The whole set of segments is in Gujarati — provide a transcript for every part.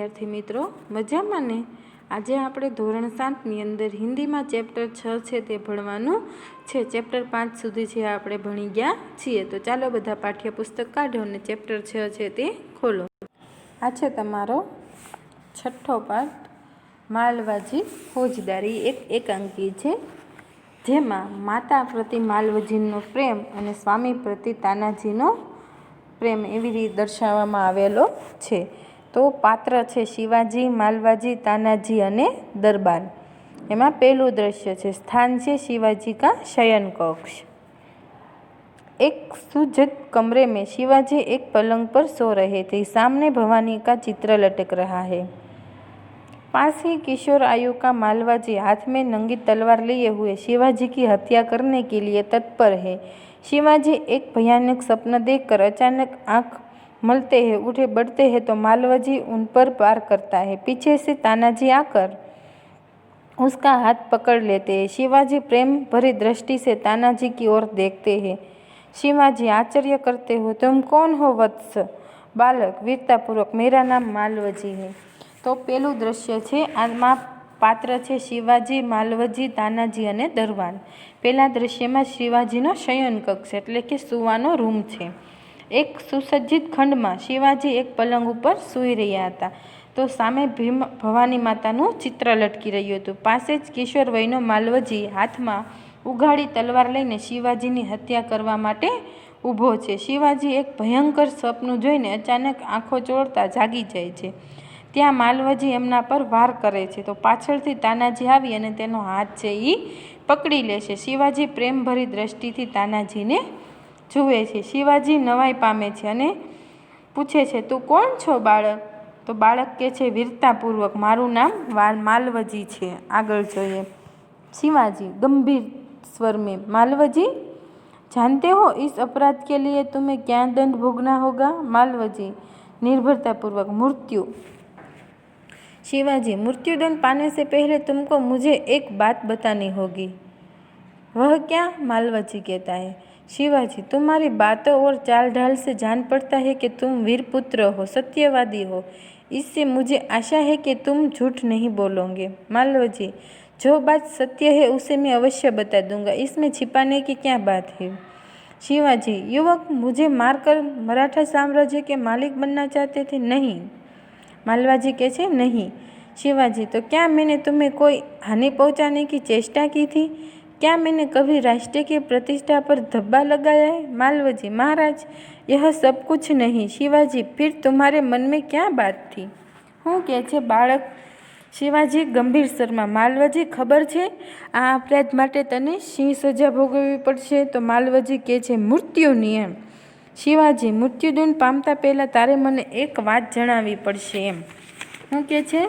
વિદ્યાર્થી મિત્રો, મજામાં ને? આજે આપણે ધોરણ 7ની અંદર હિન્દીમાં ચેપ્ટર 6 છે તે ભણવાનું છે. ચેપ્ટર 5 સુધી છે આપણે ભણી ગયા છીએ. તો ચાલો બધા પાઠ્યપુસ્તક કાઢો અને ચેપ્ટર 6 છે તે ખોલો. આ છે તમારો 6થો પાઠ, માલવાજી ફોજદારી. એક એકાંકી છે જેમાં માતા પ્રતિ માલવજીનો પ્રેમ અને સ્વામી પ્રતિ તાનાજીનો પ્રેમ એવી રીતે દર્શાવવામાં આવેલો છે. તો પાત્ર છે શિવાજી, માલવાજી, તાનાજી અને દરબાર. એમાં પહેલું દ્રશ્ય છે, સ્થાન છે શિवाजी का शयन कक्ष. एक सुजत कमरे में शिवाजी एक पलंग पर सो रहे थे. सामने भवानी का चित्र लटक रहा है. पास ही किशोर आयु का मालवाजी हाथ में नंगी तलवार लिए हुए शिवाजी की हत्या करने के लिए तत्पर है. शिवाजी एक भयानक सपना देखकर अचानक आंख मलते हैं, उठे बढ़ते हैं तो मालवाजी उन पर वार करता है. पीछे से तानाजी आकर उसका हाथ पकड़ लेते हैं. शिवाजी प्रेम भरी दृष्टि से तानाजी की ओर देखते हैं. शिवाजी आश्चर्य करते हो, तुम कौन हो वत्स? बालक वीरतापूर्वक, मेरा नाम मालवजी है. તો પેલું દ્રશ્ય છે, આમાં પાત્ર છે શિવાજી, માલવજી, તાનાજી અને દરબાર. પહેલા દ્રશ્યમાં શિવાજીનો શયન કક્ષ એટલે કે સૂવાનો રૂમ છે. એક સુસજ્જિત ખંડમાં શિવાજી એક પલંગ ઉપર સૂઈ રહ્યા હતા. તો સામે ભવાની માતાનું ચિત્ર લટકી રહ્યું હતું. પાસે જ કિશોર વયનો માલવજી હાથમાં ઉઘાડી તલવાર લઈને શિવાજીની હત્યા કરવા માટે ઊભો છે. શિવાજી એક ભયંકર સપનું જોઈને અચાનક આંખો ચોળતા જાગી જાય છે. ત્યાં માલવજી એમના પર વાર કરે છે. તો પાછળથી તાનાજી આવી અને તેનો હાથ છે એ પકડી લે છે. શિવાજી પ્રેમભરી દ્રષ્ટિથી તાનાજીને જુએ છે. શિવાજી નવાઈ પામે છે અને પૂછે છે, તું કોણ છો બાળક? તો બાળક કહે છે વીરતાપૂર્વક, મારું નામ માલવજી છે. આગળ જોઈએ. शिवाजी गंभीर स्वर में, मालवजी जानते हो इस अपराध के लिए तुम्हें क्या दंड भोगना होगा? मालवजी निर्भरतापूर्वक, मृत्यु. शिवाजी मृत्युदंड पाने से पहले तुमको मुझे एक बात बतानी होगी. वह क्या? मालवजी कहता है. शिवाजी तुम्हारी बातों और चाल ढाल से जान पड़ता है कि तुम वीर पुत्र हो, सत्यवादी हो. इससे मुझे आशा है कि तुम झूठ नहीं बोलोगे. मालवजी जो बात सत्य है उसे मैं अवश्य बता दूंगा, इसमें छिपाने की क्या बात है? शिवाजी युवक मुझे मारकर मराठा साम्राज्य के मालिक बनना चाहते थे? नहीं. मालवाजी कहते नहीं. शिवाजी तो क्या मैंने तुम्हें कोई हानि पहुंचाने की चेष्टा की थी? क्या मैंने कभी राष्ट्र की प्रतिष्ठा पर धब्बा लगाया है? मालवजी महाराज यह सब कुछ नहीं. शिवाजी फिर तुम्हारे मन में क्या बात थी? હું કહે છે બાળક શિવાજી ગંભીર સ્વરમાં, માલવજી ખબર છે આ અપરાધ માટે તને શી સજા ભોગવવી પડશે? તો માલવજી કહે છે મૃત્યુની. એમ. શિવાજી મૃત્યુદંડ પામતા પહેલાં તારે મને એક વાત જણાવવી પડશે. એમ. શું કહે છે?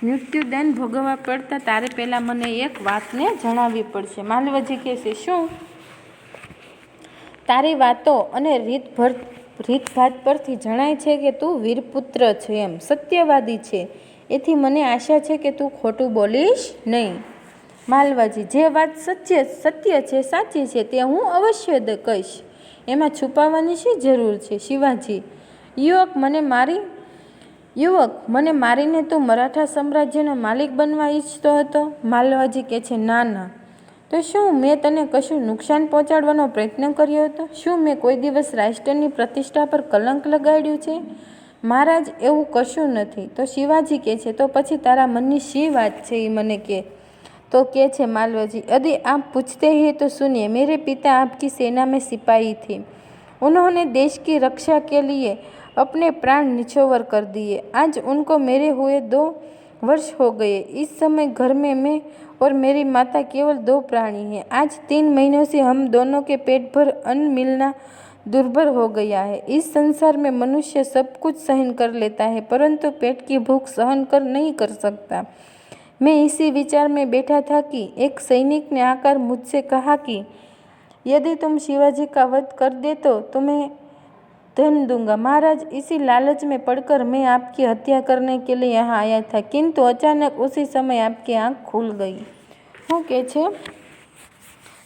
મૃત્યુદંડ ભોગવવા પડતા તારે પહેલાં મને એક વાતને જણાવવી પડશે. માલવજી કહે છે શું? તારી વાતો અને રીતભાત પરથી જણાય છે કે તું વીરપુત્ર છે, એમ સત્યવાદી છે. એથી મને આશા છે કે તું ખોટું બોલીશ નહીં. માલવાજી જે વાત સત્ય છે, સાચી છે તે હું અવશ્ય કહીશ. એમાં છુપાવવાની શી જરૂર છે? શિવાજી યુવક મને મારીને તું મરાઠા સામ્રાજ્યનો માલિક બનવા ઈચ્છતો હતો? માલવાજી કહે છે ના ના. તો શું મેં તને કશું નુકસાન પહોંચાડવાનો પ્રયત્ન કર્યો હતો? શું મેં કોઈ દિવસ રાષ્ટ્રની પ્રતિષ્ઠા પર કલંક લગાડ્યું છે? મહારાજ એવું કશું નથી. તો શિવાજી કહે છે તો પછી તારા મનની શી વાત છે એ મને કહે. તો કહે છે मालवजी यदि आप पूछते हैं तो सुनिए. मेरे पिता आपकी सेना में सिपाही थे. उन्होंने देश की रक्षा के लिए अपने प्राण निछोवर कर दिए. आज उनको मेरे हुए 2 वर्ष हो गए. इस समय घर में मैं और मेरी माता केवल 2 प्राणी हैं. आज 3 महीनों से हम दोनों के पेट भर अन्न मिलना दुर्भर हो गया है. इस संसार में मनुष्य सब कुछ सहन कर लेता है परंतु पेट की भूख सहन कर नहीं कर सकता. मैं इसी विचार में बैठा था कि एक सैनिक ने आकर मुझसे कहा कि यदि तुम शिवाजी का वध कर दे तो तुम्हें धन दूंगा. महाराज इसी लालच में पड़कर मैं आपकी हत्या करने के लिए यहाँ आया था, किंतु अचानक उसी समय आपकी आँख खुल गई. શું કહે છે?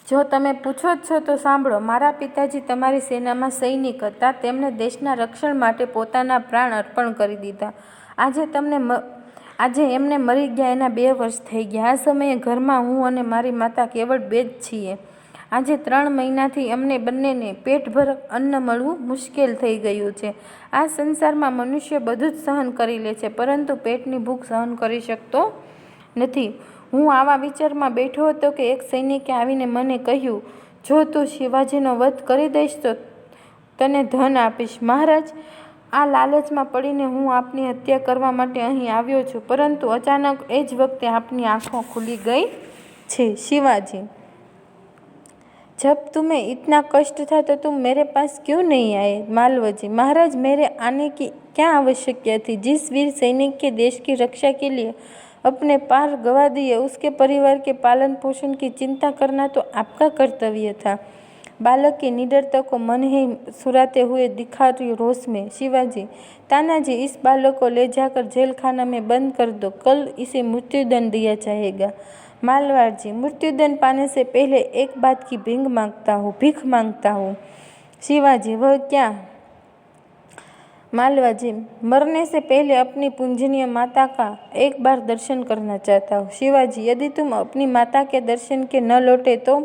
જો તમે પૂછો જ છો તો સાંભળો. મારા પિતાજી તમારી સેનામાં સૈનિક હતા. તેમણે દેશના રક્ષણ માટે પોતાના પ્રાણ અર્પણ કરી દીધા. આજે એમને મરી ગયા એના 2 વર્ષ થઈ ગયા. આ સમયે ઘરમાં હું અને મારી માતા કેવળ 2 જ છીએ. આજે 3 મહિનાથી અમને બંનેને પેટભર અન્ન મળવું મુશ્કેલ થઈ ગયું છે. આ સંસારમાં મનુષ્ય બધું જ સહન કરી લે છે, પરંતુ પેટની ભૂખ સહન કરી શકતો નથી. હું આવા વિચારમાં બેઠો હતો કે એક સૈનિકે આવીને મને કહ્યું, જો તું શિવાજીનો વધ કરી દઈશ તો તને ધન આપીશ. મહારાજ, આ લાલચમાં પડીને હું આપની હત્યા કરવા માટે અહીં આવ્યો છું, પરંતુ અચાનક એ જ વખતે આપની આંખો ખુલી ગઈ છે. शिवाजी, जब तुम्हें इतना कष्ट था तो तुम मेरे पास क्यों नहीं आए? मालवजी, महाराज, मेरे आने की क्या आवश्यकता थी? जिस वीर सैनिक के देश की रक्षा के लिए अपने पार गवा दिए, उसके परिवार के पालन पोषण की चिंता करना तो आपका कर्तव्य था. बालक की निडरता को मन ही सुराते हुए दिखा रोष में. शिवाजी, तानाजी, इस बालक को ले जाकर जेल खाना में बंद कर दो. कल इसे मृत्युदंड दिया जाएगा. मालवाड़जी, मृत्युदंड पाने से पहले एक बात की भीख मांगता हूँ. शिवाजी, वह क्या? मालवाजी, मरने से पहले अपनी पूजनीय माता का एक बार दर्शन करना चाहता हूँ. शिवाजी, यदि तुम अपनी माता के दर्शन के न लौटे तो?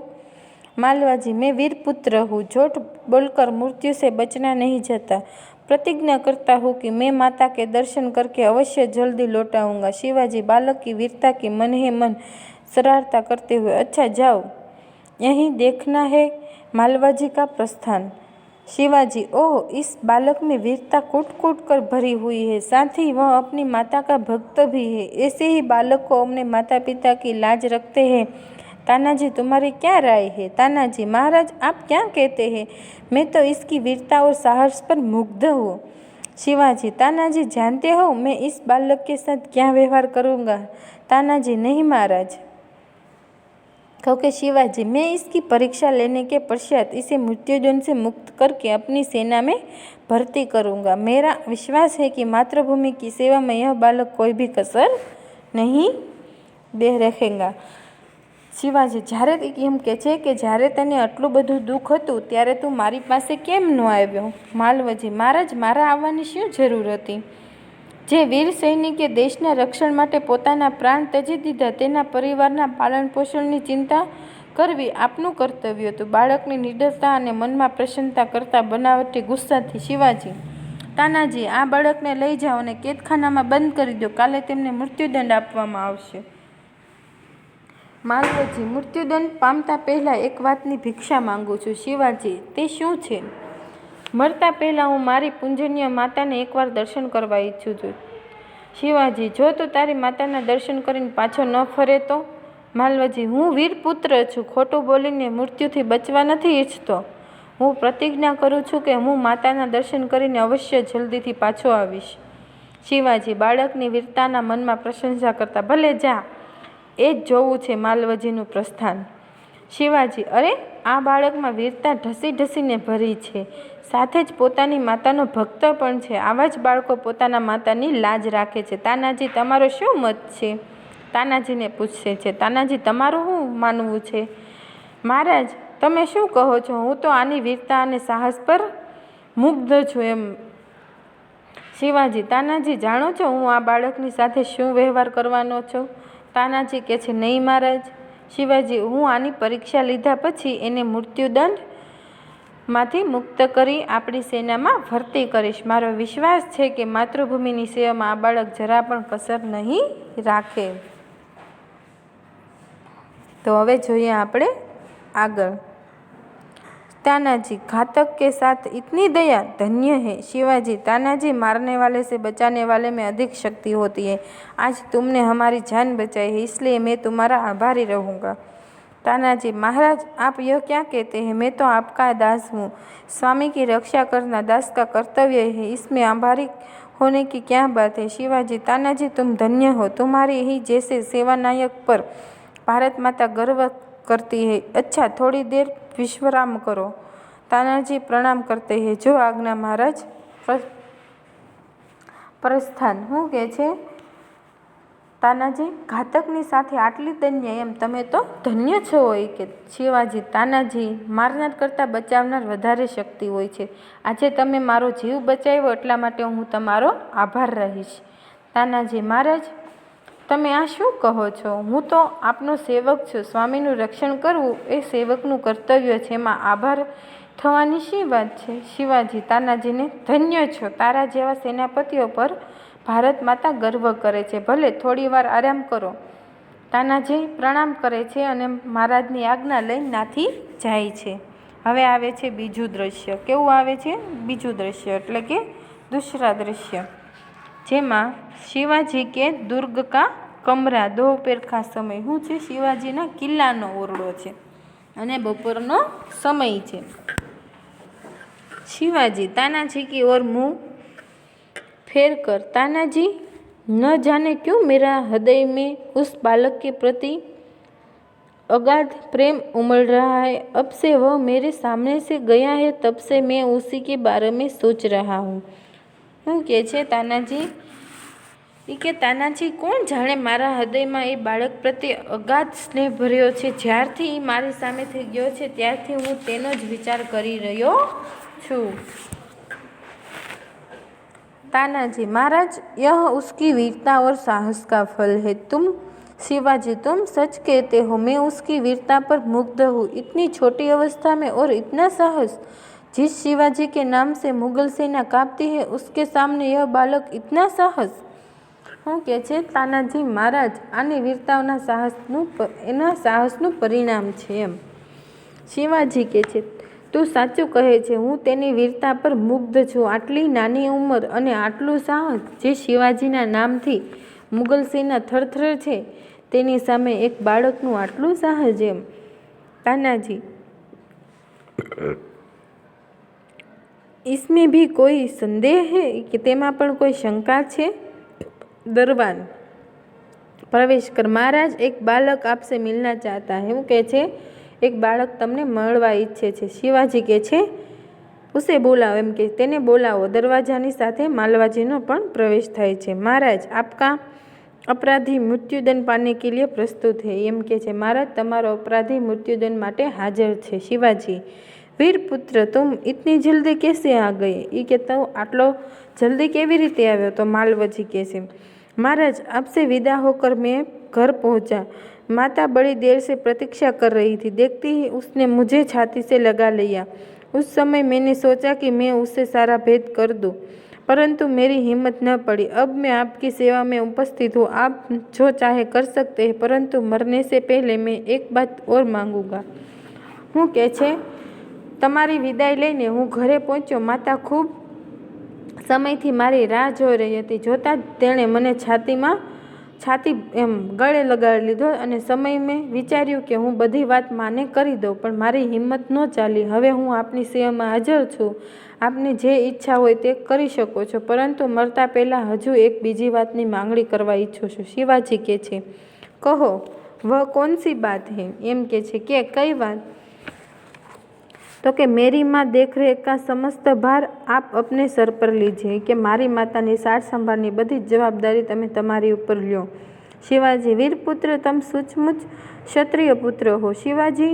मालवाजी, मैं वीर पुत्र हूँ, झूठ बोलकर मृत्यु से बचना नहीं चाहता. प्रतिज्ञा करता हूँ कि मैं माता के दर्शन करके अवश्य जल्दी लौट आऊँगा. शिवाजी, बालक की वीरता की मन ही मन सराहना करते हुए, अच्छा जाओ, यहीं देखना है मालवाजी का प्रस्थान. शिवाजी, ओह, इस बालक में वीरता कूट कूट कर भरी हुई है, साथ ही वह अपनी माता का भक्त भी है. ऐसे ही बालक को अपने माता पिता की लाज रखते हैं. तानाजी, तुम्हारी क्या राय है? तानाजी, महाराज, आप क्या कहते हैं? मैं तो इसकी वीरता और साहस पर मुग्ध हूँ. शिवाजी, तानाजी, जानते हो मैं इस बालक के साथ क्या व्यवहार करूँगा? तानाजी, नहीं महाराज. क्योंकि शिवाजी, मैं इसकी परीक्षा लेने के पश्चात इसे मृत्युदंड से मुक्त करके अपनी सेना में भर्ती करूँगा. मेरा विश्वास है कि मातृभूमि की सेवा में यह बालक कोई भी कसर नहीं दे रखेगा. शिवाजी, જ્યારે એમ કહે છે કે જ્યારે તને આટલું બધું દુઃખ હતું ત્યારે તું મારી પાસે કેમ ન આવ્યો? માલવજી, મહારાજ, મારા આવવાની શું જરૂર હતી? જે વીર સૈનિકે દેશના રક્ષણ માટે પોતાના પ્રાણ ત્યજી દીધા, તેના પરિવારના પાલન પોષણની ચિંતા કરવી આપનું કર્તવ્ય હતું. બાળકની નિડરતા અને મનમાં પ્રસન્નતા કરતા બનાવટી ગુસ્સાથી શિવાજી, તાનાજી, આ બાળકને લઈ જાઓ અને કેદખાનામાં બંધ કરી દો. કાલે તેમને મૃત્યુદંડ આપવામાં આવશે. માલવજી, મૃત્યુદંડ પામતા પહેલાં એક વાતની ભિક્ષા માંગુ છું. શિવાજી, તે શું છે? મરતા પહેલાં હું મારી પૂજનીય માતાને એકવાર દર્શન કરવા ઈચ્છું છું. શિવાજી, જો તું તારી માતાના દર્શન કરીને પાછો ન ફરે તો? માલવજી, હું વીર પુત્ર છું, ખોટું બોલીને મૃત્યુથી બચવા નથી ઈચ્છતો. હું પ્રતિજ્ઞા કરું છું કે હું માતાના દર્શન કરીને અવશ્ય જલ્દીથી પાછો આવીશ. શિવાજી, બાળકની વીરતાના મનમાં પ્રશંસા કરતા, ભલે જા, એ જ જોવું છે માલવજીનું પ્રસ્થાન. શિવાજી, અરે, આ બાળકમાં વીરતા ઢસી ઢસીને ભરી છે, સાથે જ પોતાની માતાનો ભક્ત પણ છે. આવા જ બાળકો પોતાના માતાની લાજ રાખે છે. તાનાજી, તમારો શું મત છે? તાનાજીને પૂછે છે. તાનાજી, તમારું શું માનવું છે? મહારાજ, તમે શું કહો છો? હું તો આની વીરતા અને સાહસ પર મુગ્ધ છું. એમ શિવાજી, તાનાજી, જાણો છો હું આ બાળકની સાથે શું વ્યવહાર કરવાનો છું? તાનાજી કહે છે, નહીં મહારાજ. શિવાજી, હું આની પરીક્ષા લીધા પછી એને મૃત્યુદંડમાંથી મુક્ત કરી આપણી સેનામાં ભરતી કરીશ. મારો વિશ્વાસ છે કે માતૃભૂમિની સેવામાં આ બાળક જરા પણ કસર નહીં રાખે. તો હવે જોઈએ આપણે આગળ. तानाजी, घातक के साथ इतनी दया, धन्य है. शिवाजी, तानाजी, मारने वाले से बचाने वाले में अधिक शक्ति होती है. आज तुमने हमारी जान बचाई है, इसलिए मैं तुम्हारा आभारी रहूँगा. तानाजी, महाराज, आप यह क्या कहते हैं? मैं तो आपका दास हूँ. स्वामी की रक्षा करना दास का कर्तव्य है, इसमें आभारी होने की क्या बात है? शिवाजी, तानाजी, तुम धन्य हो, तुम्हारी ही जैसे सेवानायक पर भारत माता गर्व करती है. अच्छा, थोड़ी देर विश्राम करो. तानाजी प्रणाम करते हैं. जो आज्ञा महाराज. प्रस्थान. શું કહે છે તાનાજી? ઘાતકની સાથે આટલી ધન્ય, એમ તમે તો ધન્ય છો હોય કે? શિવાજી, તાનાજી, મારનાર કરતાં બચાવનાર વધારે શક્તિ હોય છે. આજે તમે મારો જીવ બચાવ્યો એટલા માટે હું તમારો આભાર રહીશ. તાનાજી મહારાજ, તમે આ શું કહો છો? હું તો આપનો સેવક છું. સ્વામીનું રક્ષણ કરવું એ સેવકનું કર્તવ્ય છે, એમાં આભાર થવાની શી વાત છે? શિવાજી તાનાજીને, ધન્ય છો, તારા જેવા સેનાપતિઓ પર ભારત માતા ગર્વ કરે છે. ભલે થોડી વાર આરામ કરો. તાનાજી પ્રણામ કરે છે અને મહારાજની આજ્ઞા લઈને નાથી જાય છે. હવે આવે છે બીજું દ્રશ્ય. કેવું આવે છે? બીજું દ્રશ્ય એટલે કે દૂસરા દ્રશ્ય, જેમાં શિવાજી કે દુર્ગ કા કમરા દોપહેર કા સમય. શું છે? શિવાજીના કિલ્લાનો ઓરડો છે અને બપોરનો સમય છે. शिवाजी तानाजी की ओर मुंह फेर कर, तानाजी न जाने क्यों मेरा हृदय में उस बालक के प्रति अगाध प्रेम उमड़ रहा है. अब से वह मेरे सामने से गया है, तब से मैं उसी के बारे में सोच रहा हूँ. શું કહે છે તાનાજી? એ કે તાનાજી, કોણ જાણે મારા હૃદયમાં એ બાળક પ્રત્યે અગાધ સ્નેહ ભર્યો છે. જ્યારથી એ મારી સામેથી ગયો છે ત્યારથી હું તેનો જ વિચાર કરી રહ્યો છું. तानाजी महाराज, यह उसकी वीरता और साहस का फल है. तुम शिवाजी, तुम सच कहते हो. मैं उसकी वीरता पर मुग्ध हूँ. इतनी छोटी अवस्था में और इतना साहस. जिस शिवाजी के नाम से मुगल सेना कांपती है, उसके सामने यह बालक इतना साहस. શું કહે છે તાનાજી મહારાજ? આની વીરતાઓના સાહસનું પરિણામ છે એમ. શિવાજી કહે છે, તું સાચું કહે છે. હું તેની વીરતા પર મુગ્ધ છું. આટલી નાની ઉંમર અને આટલું સાહસ. જે શિવાજીના નામથી મુગલ સેના થરથર છે, તેની સામે એક બાળકનું આટલું સાહસ એમ. તાનાજી, इसमें भी कोई संदेह है कि તેમાં પણ કોઈ શંકા છે? दरबान प्रवेश कर. महाराज, एक बालक आपसे मिलना चाहता है. હું કહે છે એક બાળક તમને મળવા ઈચ્છે છે. શિવાજી કહે છે ઉસે બોલાવો, એમ કે તેને બોલાવો. દરવાજાની સાથે માલવાજીનો પણ પ્રવેશ થાય છે. महाराज, आपका अपराधी मृत्युदंड पाने के लिए प्रस्तुत है. એમ કે છે महाराज, તમારો અપરાધી મૃત્યુદંડ માટે હાજર છે. શિવાજી, વીર પુત્ર, तुम इतनी जल्दी कैसे आ गए? એ કે તો આટલો જલ્દી કેવી રીતે આવ્યો? તો માલવજી કહે છે महाराज, आपसे विदा होकर मैं घर पहुंचा. माता बड़ी देर से प्रतीक्षा कर रही थी. देखती ही उसने मुझे छाती से लगा लिया. उस समय मैंने सोचा कि मैं उससे सारा भेद कर दूं, परंतु मेरी हिम्मत न पड़ी. अब मैं आपकी सेवा में उपस्थित हूँ. आप जो चाहे कर सकते हैं, परंतु मरने से पहले मैं एक बात और मांगूंगा. હું કહે છે તમારી વિદાય લઈને હું ઘરે પહોંચ્યો. માતા ખૂબ સમયથી મારી રાહ જોઈ રહી હતી. જોતાં જ તેણે મને છાતી એમ ગળે લગાડી લીધો અને સમય મેં વિચાર્યું કે હું બધી વાત માને કરી દઉં, પણ મારી હિંમત ન ચાલી. હવે હું આપની સેવામાં હાજર છું. આપને જે ઈચ્છા હોય તે કરી શકો છો, પરંતુ મરતા પહેલાં હજુ એક બીજી વાતની માંગણી કરવા ઈચ્છું છું. શિવાજી કહે છે કહો, વહ કોણ સી બાત હૈ? એમ કે છે કે કઈ વાત? तो कि मेरी माँ देख रेख का समस्त भार आप अपने सर पर लीजिए. કે મારી માતાની સાર સંભાળની બધી જ જવાબદારી તમે તમારી ઉપર લ્યો. शिवाजी, वीर पुत्र, तुम सचमुच क्षत्रिय पुत्र हो. शिवाजी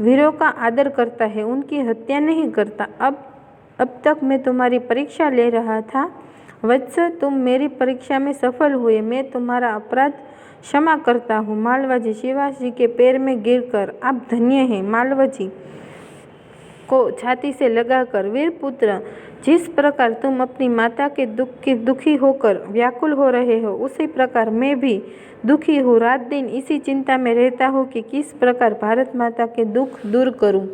वीरों का आदर करता है, उनकी हत्या नहीं करता. अब तक मैं तुम्हारी परीक्षा ले रहा था. वत्स, तुम मेरी परीक्षा में सफल हुए. मैं तुम्हारा अपराध क्षमा करता हूँ. मालवाजी शिवाजी के पैर में गिरकर, आप धन्य हैं. मालवाजी को छाती से लगाकर, वीर पुत्र, जिस प्रकार तुम अपनी माता के दुखी होकर व्याकुल हो रहे हो, उसी प्रकार मैं भी दुखी हूँ. रात दिन इसी चिंता में रहता हूँ कि किस प्रकार भारत माता के दुख दूर करूँ.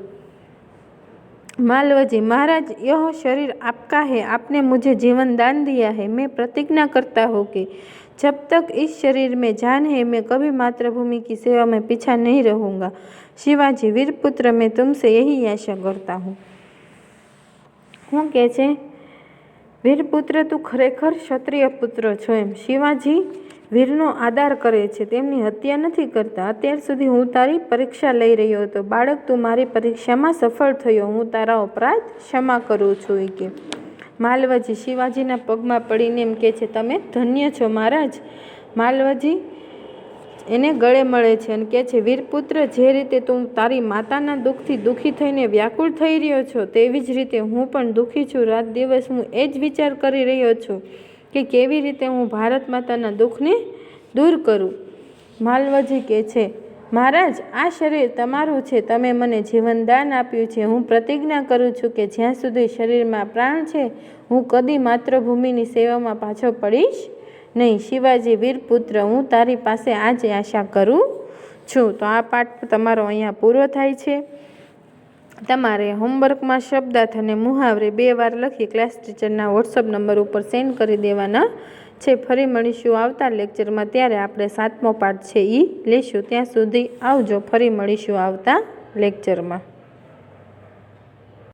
मालवजी, महाराज, यह शरीर आपका है. आपने मुझे जीवन दान दिया है. मैं प्रतिज्ञा करता हूँ कि जब तक इस शरीर में जान है, मैं कभी मातृभूमि की सेवा में पीछा नहीं रहूँगा. शिवाजी, वीर पुत्र, मैं तुमसे यही आशा करता हूँ. શું કહે છે? વીરપુત્ર, તું ખરેખર ક્ષત્રિય પુત્ર છો એમ. શિવાજી વીરનો આદર કરે છે, તેમની હત્યા નથી કરતા. અત્યાર સુધી હું તારી પરીક્ષા લઈ રહ્યો હતો. બાળક, તું મારી પરીક્ષામાં સફળ થયો. હું તારા અપરાધ ક્ષમા કરું છું. એ કે માલવજી શિવાજીના પગમાં પડીને એમ કે છે તમે ધન્ય છો મહારાજ. માલવજી એને ગળે મળે છે અને કહે છે વીરપુત્ર, જે રીતે તું તારી માતાના દુઃખથી દુઃખી થઈને વ્યાકુળ થઈ રહ્યો છો, તેવી જ રીતે હું પણ દુઃખી છું. રાત દિવસ હું એ જ વિચાર કરી રહ્યો છું કે કેવી રીતે હું ભારત માતાના દુઃખને દૂર કરું. માલવજી કહે છે, મહારાજ, આ શરીર તમારું છે. તમે મને જીવનદાન આપ્યું છે. હું પ્રતિજ્ઞા કરું છું કે જ્યાં સુધી શરીરમાં પ્રાણ છે, હું કદી માતૃભૂમિની સેવામાં પાછો પડીશ નહીં. શિવાજી વીરપુત્ર, હું તારી પાસે આજે આશા કરું છું. તો આ પાઠ તમારો અહીંયા પૂરો થાય છે. તમારે હોમવર્કમાં શબ્દાર્થ અને મુહાવરે 2 વાર લખી ક્લાસ ટીચરના વોટ્સઅપ નંબર ઉપર સેન્ડ કરી દેવાના છે. ફરી મળીશું આવતા લેક્ચરમાં. ત્યારે આપણે 7મો પાઠ છે એ લેશું. ત્યાં સુધી આવજો. ફરી મળીશું આવતા લેક્ચરમાં.